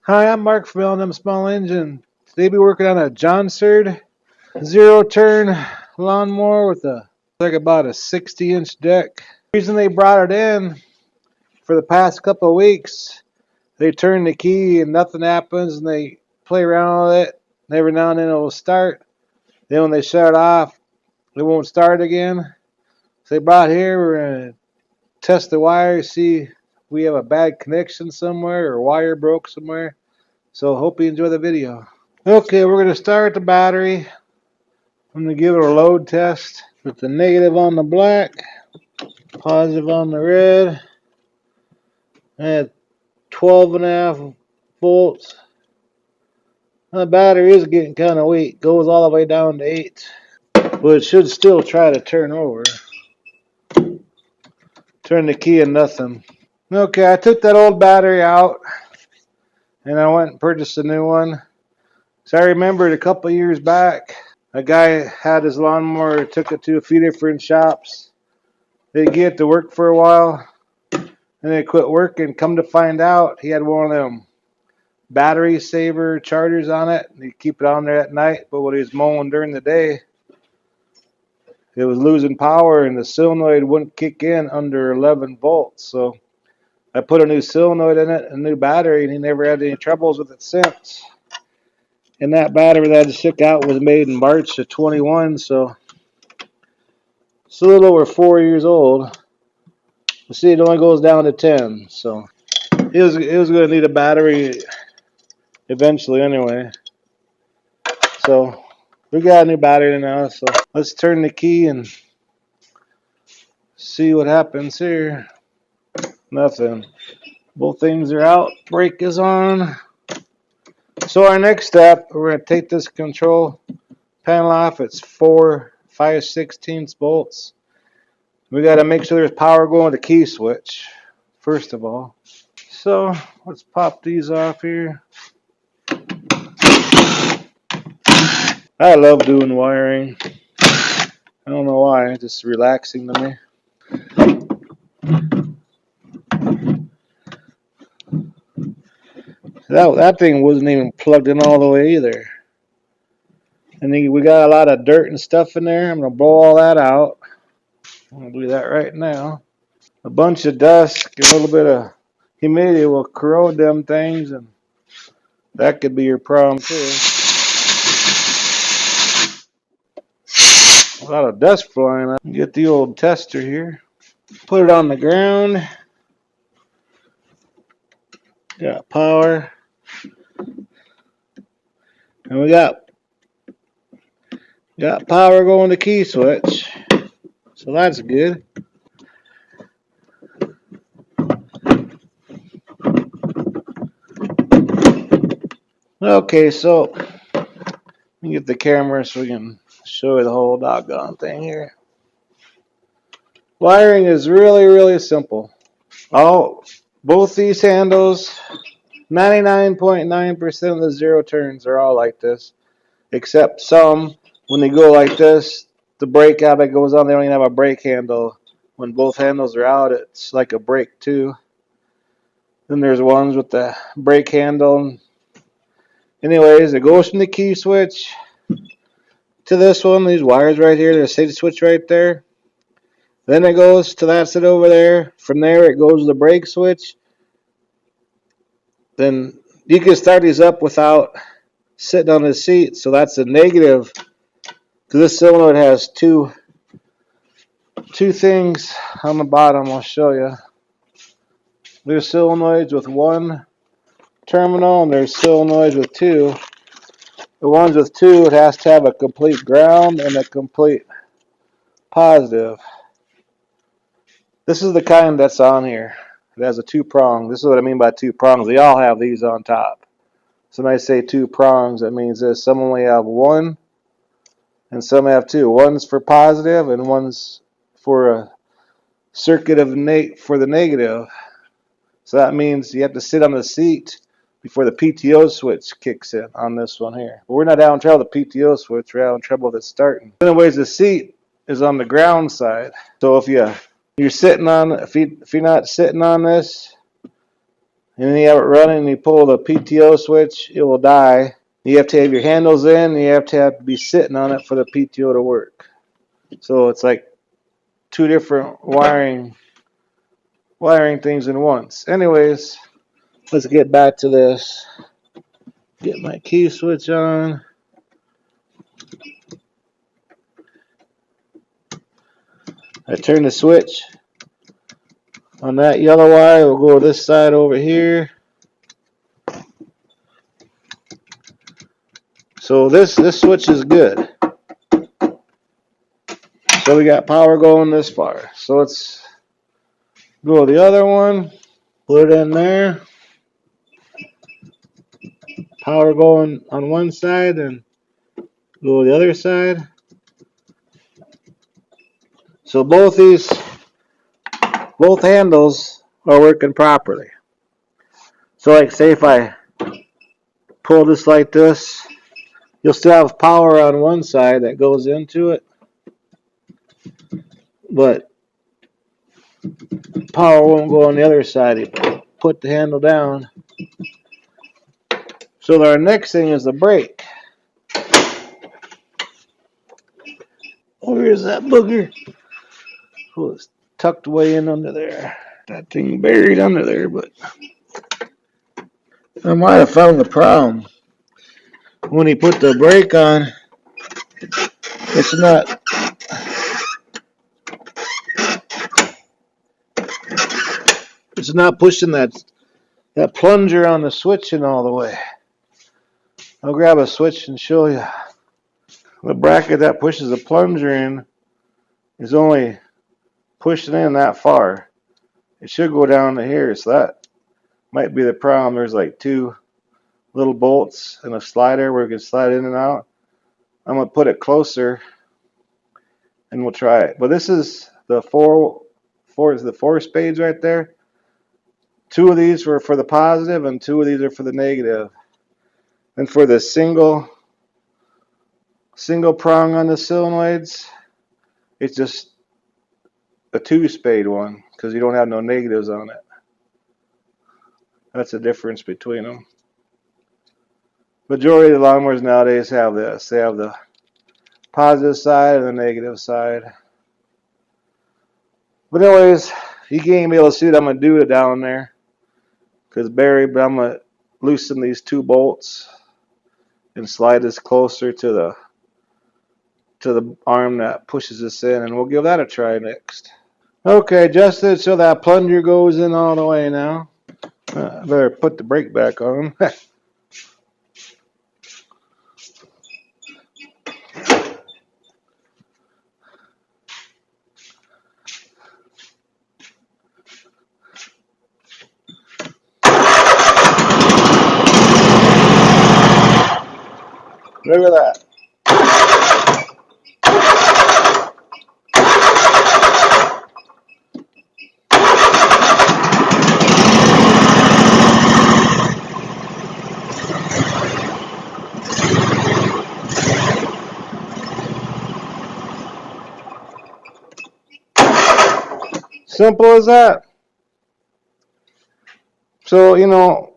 Hi, I'm Mark from L&M Small Engine. Today we're working on a John Serd zero-turn lawnmower with like about a 60-inch deck. The reason they brought it in for the past couple of weeks, they turn the key and nothing happens, and they play around with it. And every now and then it will start. Then when they shut it off, it won't start again. So they brought it here. We're gonna test the wire, see if we have a bad connection somewhere or wire broke somewhere. So hope you enjoy the video. Okay, we're going to start the battery. I'm going to give it a load test with the negative on the black, positive on the red. I had 12.5 volts. The battery is getting kind of weak. Goes all the way down to 8. But it should still try to turn over. Turn the key and nothing. Okay, I took that old battery out and I went and purchased a new one. So I remembered a couple years back, a guy had his lawnmower, took it to a few different shops. They get it to work for a while, and they quit working. Come to find out, he had one of them battery saver chargers on it. He'd keep it on there at night, but when he was mowing during the day, it was losing power, and the solenoid wouldn't kick in under 11 volts. So I put a new solenoid in it, a new battery, and he never had any troubles with it since. And that battery that I just took out was made in March of 21, so it's a little over 4 years old. You see, it only goes down to 10, so it was going to need a battery eventually anyway. So we got a new battery now, so let's turn the key and see what happens here. Nothing. Both things are out. Brake is on. So our next step, we're going to take this control panel off. It's 4 5/16 bolts. We got to make sure there's power going to the key switch, first of all. So let's pop these off here. I love doing wiring. I don't know why, it's just relaxing to me. That thing wasn't even plugged in all the way either. And then we got a lot of dirt and stuff in there. I'm going to blow all that out. I'm going to do that right now. A bunch of dust, a little bit of humidity will corrode them things, and that could be your problem too. A lot of dust flying up. Get the old tester here. Put it on the ground. Got power. And we got power going to key switch. So that's good. Okay, so let me get the camera so we can show you the whole doggone thing here. Wiring is really, really simple. Both these handles, 99.9% of the zero turns are all like this, except some, when they go like this, the brake habit goes on. They don't even have a brake handle. When both handles are out, it's like a brake too. Then there's ones with the brake handle. Anyways, it goes from the key switch to this one. These wires right here, there's a safety switch right there. Then it goes to that side over there. From there, it goes to the brake switch. Then you can start these up without sitting on the seat. So that's a negative. Because this solenoid has two things on the bottom. I'll show you. There's solenoids with one terminal, and there's solenoids with two. The ones with two, it has to have a complete ground and a complete positive. This is the kind that's on here. It has a two prong. This is what I mean by two prongs. They all have these on top. So when I say two prongs, that means this. Some only have one, and some have two. One's for positive, and one's for a circuit of for the negative. So that means you have to sit on the seat before the PTO switch kicks in on this one here. But we're not having trouble with the PTO switch. We're having trouble with it starting. Anyways, the seat is on the ground side. So if you're sitting on, if you're not sitting on this, and then you have it running and you pull the PTO switch, it will die. You have to have your handles in, and you have to be sitting on it for the PTO to work. So it's like two different wiring things in once. Anyways, let's get back to this. Get my key switch on. I turn the switch on that yellow wire. We'll go this side over here. So this switch is good. So we got power going this far. So let's go to the other one. Put it in there. Power going on one side and go to the other side. So both handles are working properly. So like say if I pull this like this, you'll still have power on one side that goes into it, but power won't go on the other side. You put the handle down. So our next thing is the brake. Oh, here's that booger. Oh, it's tucked way in under there. That thing buried under there, but I might have found the problem. When he put the brake on, it's not pushing that plunger on the switch in all the way. I'll grab a switch and show you. The bracket that pushes the plunger in is only pushing in that far. It should go down to here, so that might be the problem. There's like two little bolts and a slider where you can slide in and out. I'm going to put it closer and we'll try it. But this is the four spades right there. Two of these were for the positive and two of these are for the negative. And for the single prong on the solenoids, it's just a 2-spade one because you don't have no negatives on it. That's the difference between them. Majority of the lawnmowers nowadays have this. They have the positive side and the negative side. But anyways, you can't be able to see what I'm going to do down there because buried, but I'm going to loosen these two bolts and slide this closer to the arm that pushes this in, and we'll give that a try next. Okay, adjusted so that plunger goes in all the way now. I better put the brake back on. Look at that. Simple as that. So,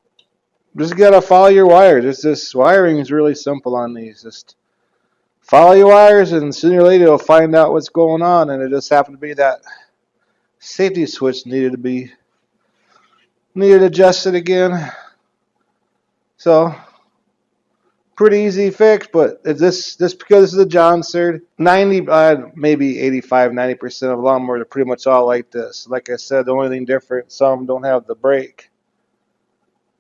just gotta follow your wires. This wiring is really simple on these. Just follow your wires, and sooner or later you'll find out what's going on. And it just happened to be that safety switch needed adjusted again. So pretty easy fix, but this because this is a John Serd, 90, maybe 85, 90% of lawnmowers are pretty much all like this. Like I said, the only thing different, some don't have the brake.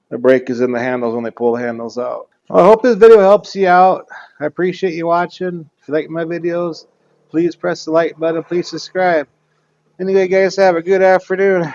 The brake is in the handles when they pull the handles out. Well, I hope this video helps you out. I appreciate you watching. If you like my videos, please press the like button. Please subscribe. Anyway, guys, have a good afternoon.